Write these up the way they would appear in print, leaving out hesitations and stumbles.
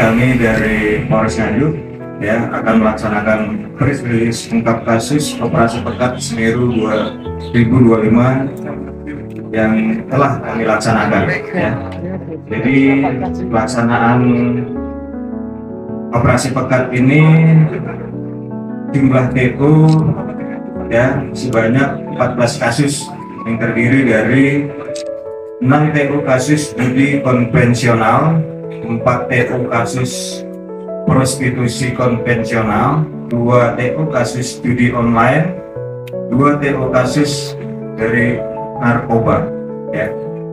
kami dari Polres Nganjuk ya akan melaksanakan press release ungkap kasus operasi pekat Semeru 2025 yang telah kami laksanakan ya. Jadi pelaksanaan operasi pekat ini jumlah TO ya sebanyak 14 kasus yang terdiri dari 6 TO kasus judi konvensional, 4 TO kasus prostitusi konvensional, 2 TO kasus judi online, 2 TO kasus dari narkoba ya.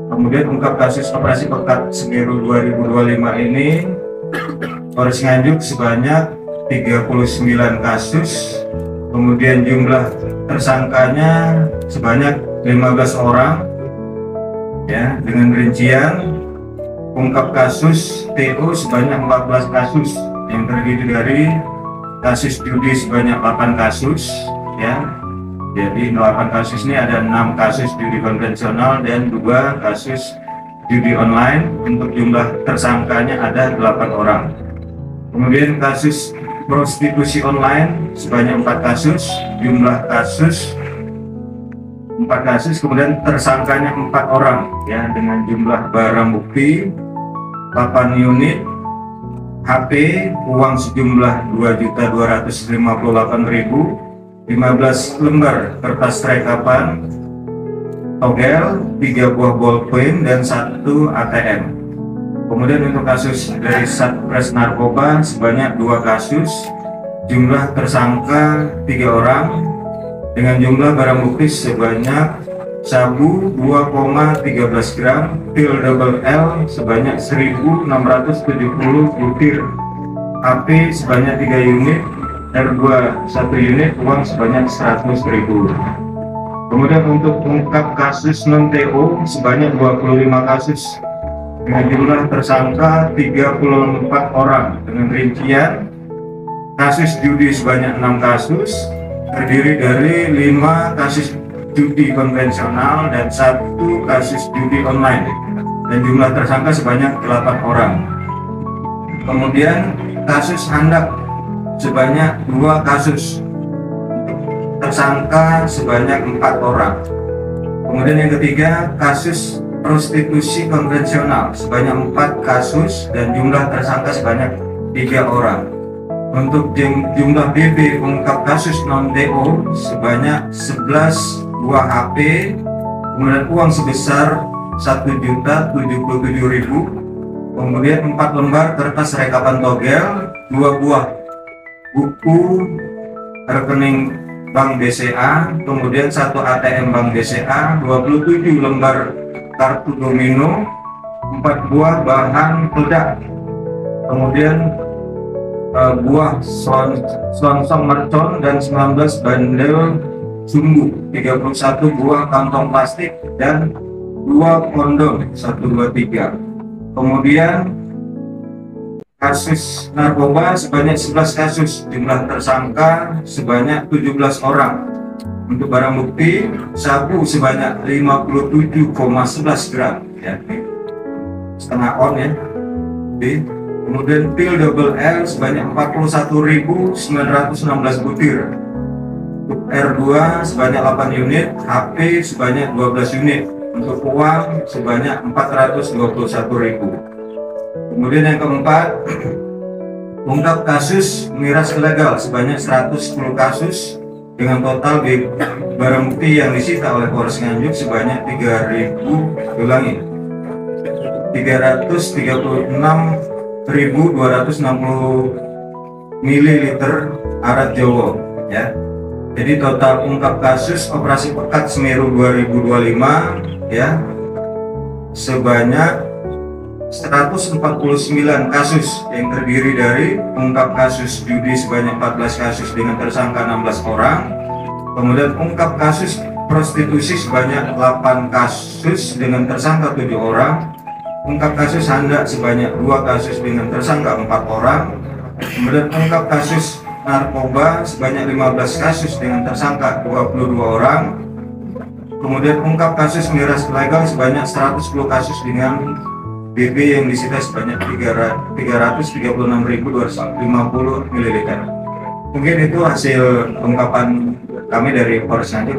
Kemudian ungkap kasus operasi pekat Semeru 2025 ini Polres Nganjuk sebanyak 39 kasus, kemudian jumlah tersangkanya sebanyak 15 orang ya, dengan rincian ungkap kasus TO sebanyak 14 kasus yang terdiri dari kasus judi sebanyak 8 kasus ya. Jadi 8 kasus ini ada 6 kasus judi konvensional dan 2 kasus judi online. Untuk jumlah tersangkanya ada 8 orang. Kemudian kasus prostitusi online sebanyak 4 kasus, jumlah kasus 4 kasus, kemudian tersangkanya 4 orang ya, dengan jumlah barang bukti 8 unit HP, uang sejumlah 2.258.000, 15 lembar kertas rekapan togel, 3 buah ballpoint dan 1 ATM. Kemudian untuk kasus dari Satres Narkoba sebanyak 2 kasus, jumlah tersangka 3 orang, dengan jumlah barang bukti sebanyak sabu 2,13 gram, pil double L sebanyak 1.670 butir, HP sebanyak 3 unit, R2 1 unit, uang sebanyak 100.000. Kemudian untuk ungkap kasus non-TO sebanyak 25 kasus dengan jumlah tersangka 34 orang, dengan rincian kasus judi sebanyak 6 kasus terdiri dari 5 kasus judi konvensional dan 1 kasus judi online, dan jumlah tersangka sebanyak 8 orang. Kemudian kasus handap sebanyak 2 kasus, tersangka sebanyak 4 orang. Kemudian yang ketiga kasus prostitusi konvensional sebanyak 4 kasus dan jumlah tersangka sebanyak 3 orang. Untuk jumlah BB ungkap kasus non-TO sebanyak 11 buah HP, kemudian uang sebesar 1.077.000, kemudian 4 lembar kertas rekapan togel, 2 buah buku rekening Bank BCA, kemudian 1 ATM Bank BCA, 27 lembar kartu domino, 4 buah bahan peledak, kemudian buah selongsong mercon dan 19 bandel sumbu, 31 buah kantong plastik dan 2 kondom 1, 2, 3. Kemudian kasus narkoba sebanyak 11 kasus, jumlah tersangka sebanyak 17 orang. Untuk barang bukti sabu sebanyak 57,11 gram ya, setengah on ya. Kemudian pil double L sebanyak 41.916 butir, R2 sebanyak 8 unit, HP sebanyak 12 unit, untuk uang sebanyak 421.000. Kemudian yang keempat, ungkap kasus miras ilegal sebanyak 110 kasus dengan total barang bukti yang disita oleh Polres Nganjuk sebanyak 3.260 ml arak Jawa ya. Jadi total ungkap kasus operasi pekat Semeru 2025 ya sebanyak 149 kasus yang terdiri dari ungkap kasus judi sebanyak 14 kasus dengan tersangka 16 orang, kemudian ungkap kasus prostitusi sebanyak 8 kasus dengan tersangka 7 orang, ungkap kasus handap sebanyak 2 kasus dengan tersangka 4 orang, kemudian ungkap kasus narkoba sebanyak 15 kasus dengan tersangka 22 orang, kemudian ungkap kasus miras ilegal sebanyak 110 kasus dengan BB yang disita sebanyak 336.250 ml. Mungkin itu hasil ungkapan kami dari Polres Nganjuk.